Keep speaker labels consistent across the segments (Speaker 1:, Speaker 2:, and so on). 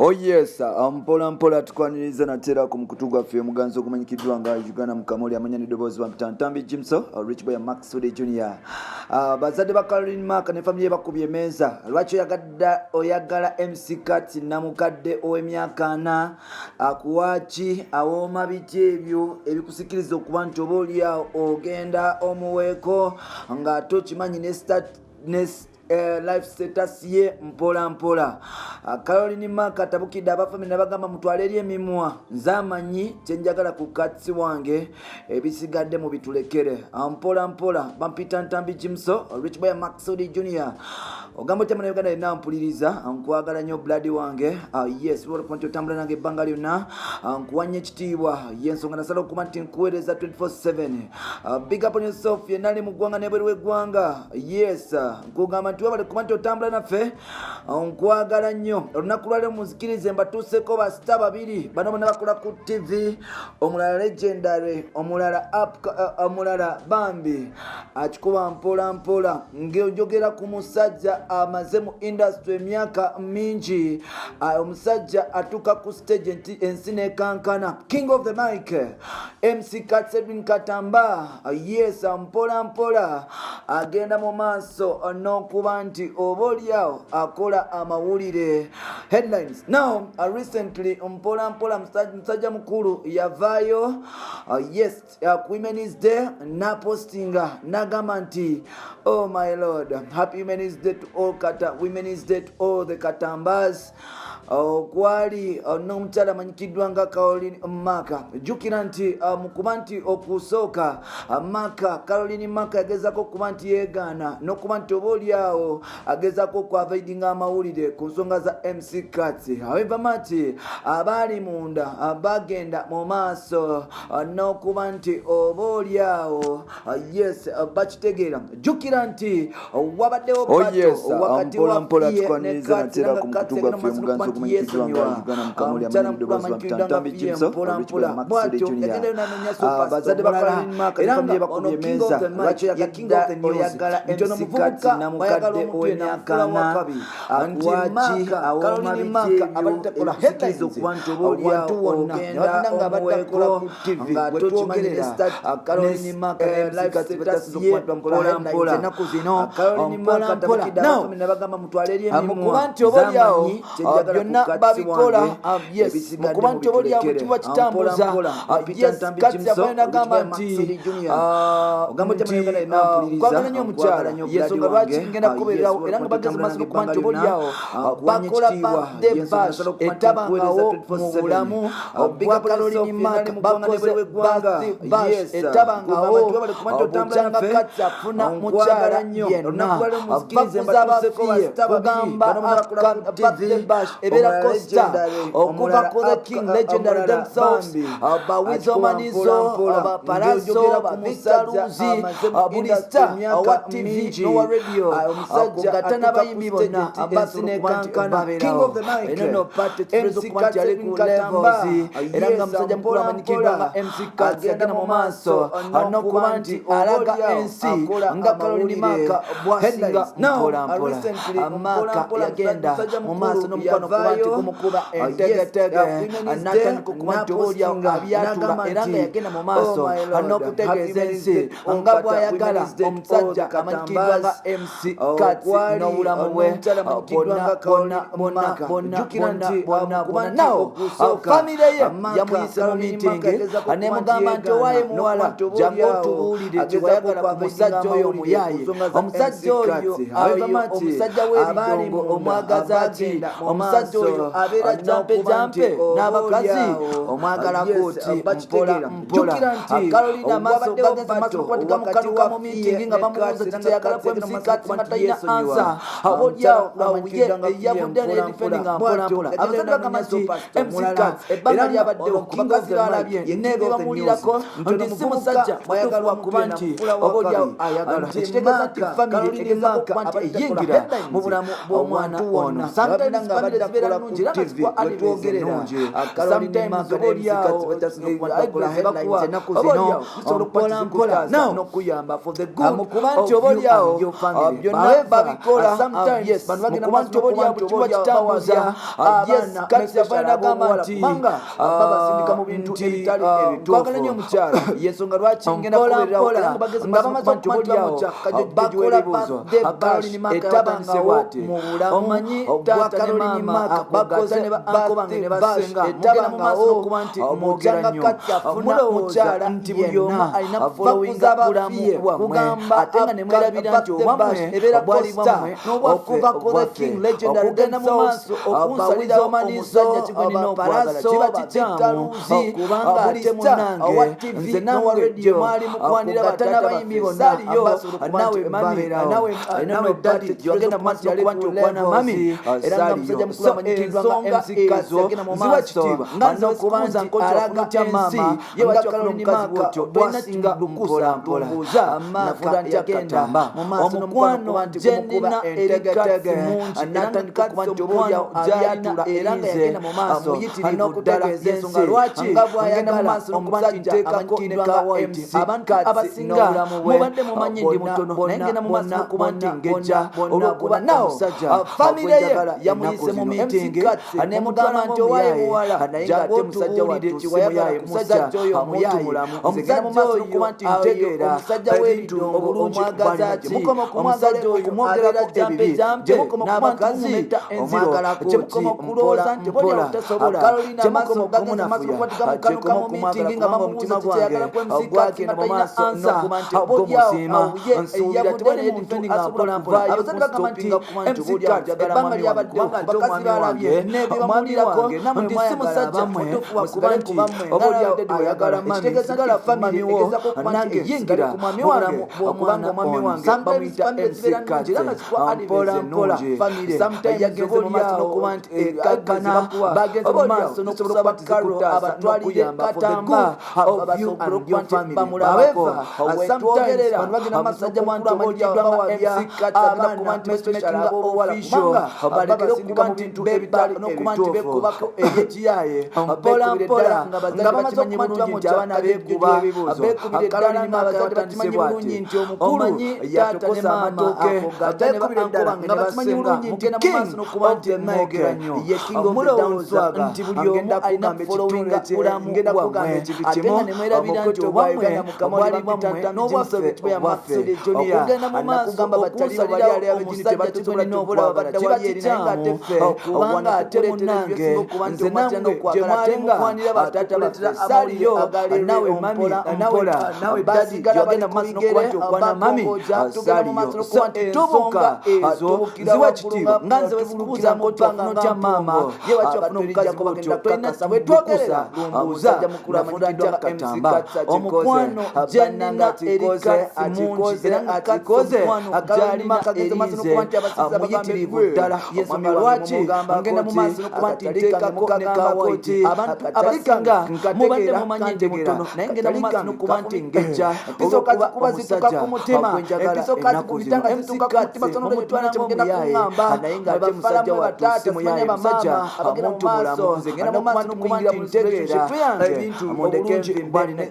Speaker 1: Oh yes, mpola mpola tukwaniriza natera ku mukutu gwaffe muganzo okumanyikiddwa nga Uganda Mukamooli amanya n'eddoboozi Omupya Bandijjilinyamu Rich Boy Mukaziwe Junior. Bazadde ba Famire ne Famire Ekubye Emeeza, lwaki oyagala MC Kati namukadde ow'emyaka 4 akuwaki awooma biki ebyo ebikusikiriza okuba nti oba oliawo ogenda omuweeko nga tokimanyi ne life status ye mpola mpola. Caroline Maka tabukidde abafamile nabagamba mutwale eri emimwa nzamanyi kyenjagala ku katsi wange ebisigadde mu bitulekere mpola mpola bampita Bandijjilinyamu Rich Boy Mukaziwe Junior. Ogambo temana Uganda ina mpuliriza nkwagala nnyo blood wange. Yes lwolo kumanti otambula nange ebbanga lyonna nkuwanye ekitiibwa yensonga nasala okuba nti nkuweereza 24/7. Big up on yourself yenali mu ggwanga n'ebweru w'eggwanga. Yes nkugamba nti wabale kuba nti otambula naffe nkwagala nnyo. Olunaku lwaleero muzikirize mbatuuseko basita 2 bano bonna bakola ku TV, omulala legendary, omulala Bambi akikuba mpola mpola ng'ojogera ku musajja amaze mu industry emyaka mingi, omusajja atuuka ku stage ensi n'ekankana. King of the mic MC Katsedwin Katamba. Yes mpola mpola agenda mu maaso n'okuba nti oba oliawo akola amawulire. Headlines now recently mpola mpola musajja mukulu yavaayo yes ku Women's Day napostinga nagamba nti oh my lord, happy Women's Day to all Women's Day to all the Katambas. Kwali n'omukyala amanyikiddwa nga Caroline Maka. Jjukira nti mukuba nti okusooka Maka Caroline Maka yagezaako okuba nti yeegaana n'okuba nti oba oliawo agezaako okuavoidinga amawulire ku nsonga za MC Kati. However mati abaali munda bagenda mu maaso n'okuba nti oba oliawo yes bakitegeera. Jjukira nti wabaddewo bato wakati wa ne Kati n'Kati yes Uganda Mukamooli amanya n'eddoboozi Omupya Bandijjilinyamu Rich Boy Mukaziwe Junior. Bazadde ba Famire ne Famire Ekubye Emeeza, lwaki oyagala MC Kati namukadde ow'emyaka 4 akuwaki awooma biki ebyo ebikusikiriza okuba nti oba oliawo ogenda omuweeko nga tokimanyi Caroline Maka life status ye mpola mpola. Ennaku zino Caroline Maka tabukidde abafamile nabagamba mutwale eri emimwa mukuba nti oba oliawo byonna babikola. Yes mukuba nti oba oliawo kiba kitambuza. Yes Kati yavayo nagamba nti kwagala nnyo omukyala yensonga lwaki ngenda kubeerawo era nga bageze maaso n'okuba nti oba oliawo bakola birthday bash etabangawo mu bulamu bwa Caroline Maka. Bakoze birthday bash etabangawo obukyanga Kati afuna mukyala yenna bakuza abafiye kugamba birthday bash ebeera costa okuva ku the king legendary themselves bawizomanizo baparazo bamitaluzi buli star owa TV n'owa radio kugata n'abayimbi bonna abasinekankana. King of the mic eno pate turezo kuba nti ali ku levels era nga musajja mukulu amanyikiddwa nga MC Kati agenda mu maaso n'okuba nti alaga ensi nga Caroline Maka bwasinga mpola mpola. Maka yagenda mu maaso n'omukwano kuba nti kumukuba entegetege natandika okuba nti oba oliawo abyatula era nga yagenda mu maaso n'okutegeeza ensi nga bw'ayagala omusajja amanyikiddwa nga MC Kati n'obulamu bwe bonna nawo famire ye yamuyise mu meeting nemugamba nti owaaye muwala jangu otubuulire kyewayagala ku musajja oyo omuyaaye. Omusajja oyo omusajja w'ebijjongo omwagazaaki, omusajja oyo abeera jampe n'abakazi omwagalako oti mpola mpola. Caroline amaaso bageze maaso kukwatiga mukaluka mu meeting nga bamubuuza kitayagala ku MC Kati nga talina ansa. Oliawo yavudde n'edifendi nga mpola mpola. Abazadde bagamba nti MC Kati ebbanga lyabaddewo bakazi balabye ne bebamuwulirako nti si musajja mutuufu wakuba nti oba oliawo ayagala. Ekitegeeza nti famire egezaako okuba nti eyingira mu bulamu bw'omwana ono. Sometimes famire bakola ku TV wetwogerera sometimes nokuyamba for the good of you and your family. Byonna babikola sometimes bantu bagenda kuba kitambuza yes kati yafana kama nti babasindika mu bintu ebitali ebituufu bagala nnyo omukyala yensonga lwaki ngenda kubeerera nga bamaze okumantu bakola etabangise bwate omanyi taata ne maama bakoze ne bakobange ne basenga etabanga mu maaso okuba nti omwogera nnyo mulowooza nti buli omu alina followinga bulamu kugamba ate nga ne mwerabira nti obwammwe obwali bwammwe okuva ku the king legendary ogenda mu maaso okunsalira omusajja kigwenina okwagala kiba kikyamu kubanga ate munange nze nange gye mwali mukwanira batanabayimbi bonna nawe mami nawe dadi gyogenda mu maaso okuba nti okwana mami era nga musajja mukulu amanyikirwa nga MC yagenda mu maaso nga nze okubanza alaga ensi nga kaloni maka bwasinga lukusa mbuuza nafuga ntyagenda mu maaso omukwano gye nina erikatsi mungi natandika okuba nti obuulya abyatula era nga yagenda mu maaso n'okutegeeza ensonga lwaki ngenda mu maaso omusajja amanyikirwa nga MC abantu abasinga mubadde mumanyi ndi mutono naye ngenda mu maaso okuba nti ngejja olwokuba nawo famire ye yamuyise mu miitingi nemugamba nti owaaye muwala naye ng'ate musajja wadde kiwayaye musajja oyo omuyaaye omusajja oyo ntegeera omusajja w'ebintu omwagaza ki omusajja oyo kumwogerako ebibi n'abakazi omwagalako ki mpola mpola Carolina maaso gagenda maaso kukwatikamukanuka mu miitingi nga bamubuuza kikeyagala kwemuzikati nga talina ansa gwomusiima nsuubira tewali muntu asobola kuvaayo abasajja bagamba nti muzikati ebbanga lyabaddewo bakazi balabye nebibamulirako nti si musajja mutuufu wakuba nti obaolyawo ayagala mami sigala family wo nange yingira mulamu bw'omwana wange bamuyita MC mpola mpola famire yagenze mu maaso n'okuba nti ekakana bagenze mu maaso n'okusobola okuba abatwalire katamba of you and your family bamulabako wetwogerera bano bagenda masajja mwantu amanyikirwa MC agenda kuba nti mespekinga official balekere okuba nti bebitali n'okuba nti bekubako ebyekiyaye mpola mpola nga bamaze okumanyi nti abaana beekuba beekubire ddala ng'abazadde bakimanyi bulungi nti omukulu yatukosa amatooke beekubire ddala nga bakimanyi bulungi nti king n'okuba nti mwogera nnyo mulowooza nti buli omu alina followinga bulamu bwammwe ate nga ne mwerabira nti obwammwe obwali bwammwe n'obwaffe obwaffe okugenda mu maaso okusalira omusajja kigwenina obulaba badda wali eri naye ng'ate ffe kubanga ate munnange nze nange gye mwali mukwanira batataletera saliyo nawe mami nawe dadi gyogenda mu maaso n'okuba nti okwana mami saliyo tubuka ezo ziwa kitiibwa nga nze wezikubuuza mu kifaanano kya maama ye wakyafuna omukazi bwotyo kakasa bwetwogerera lumbuuza nafudanjwa katamba omukwano gye nina erikasi mungi era atikoze akalina erize amuyitirivu ddala yensonga lwaki ngenda mu maaso n'okuba nti nteekako ne kawaiti abantu abasinga mubadde mumanyi nti mutono naye ngenda mu maaso n'okuba nti ngejja empiso kati kuba zituka ku mutima empiso kati kubitanga zituka ku mutima sono lwetwana temugenda kuŋŋamba naye ng'ate musajja wataata simanya bamaama abagenda mu maaso ngenda mu maaso n'okuba nti ntegeera ebintu obulungi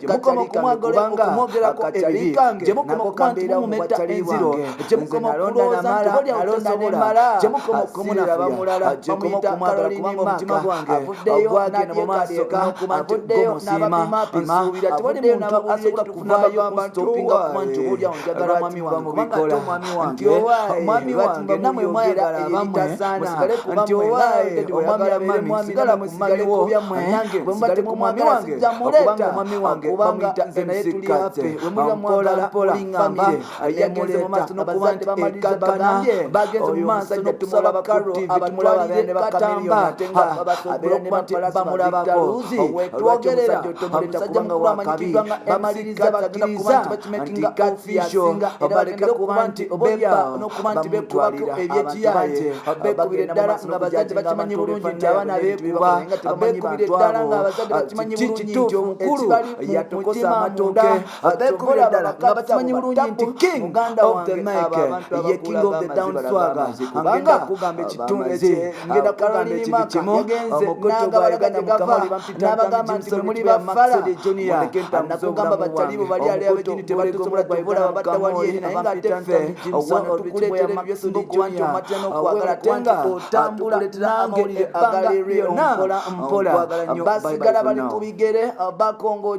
Speaker 1: mukoma okumwogerako ebibi gye mukoma okuba nti mumumeta enziro gye mukoma okulowooza nti olyawo tosobola gye mukoma okumunafya bamulala bamuyita Carolina omutima gwange ogwagenda mu maaso n'okuba nti gomusiima nsuubira tewali muntu asobola kuvaayo kustopinga kuba nti olyawo njagala mwami wange kubanga ate omwami wange namwe mwayagala abammwe musigale nti owaaye omwami amami sigala musigalewo nange bwe muba temumwagala sijja muleeta omwami wange bamuyita MC Katse mpola famire yagenze mu maaso n'okuba nti ekakana bagenze mu maaso n'okusaba Karo abatwalire katamba abeera ne bamulabako wetwogerera omusajja mukulu amanyikirwa nga bamaliriza bakkiriza nti official balekere okuba nti bemba n'okuba nti beekubako ebyekiyaye beekubire ddala nga bazadde bakimanyi bulungi nti abaana beekuba beekubire ddala nga abazadde bakimanyi bulungi nti omukulu yatukosa amatooke beekubire ddala nga bakimanyi bulungi nti king of the mic ye king of the down swagger kubanga kugamba ekitunzi ngenda kugamba ekintu kimu omukutu gwa Uganda Mukamooli
Speaker 2: n'abagamba nti muli bafala nakugamba batalibo bali ali abagini tebatusobola tebula babatawali eri naye ng'ate ffe wano tukuleetera ebyesinga okuba nti omatya n'okwagala tenga otambula nange ebbanga lyonna mpola basigala bali ku bigere bakongo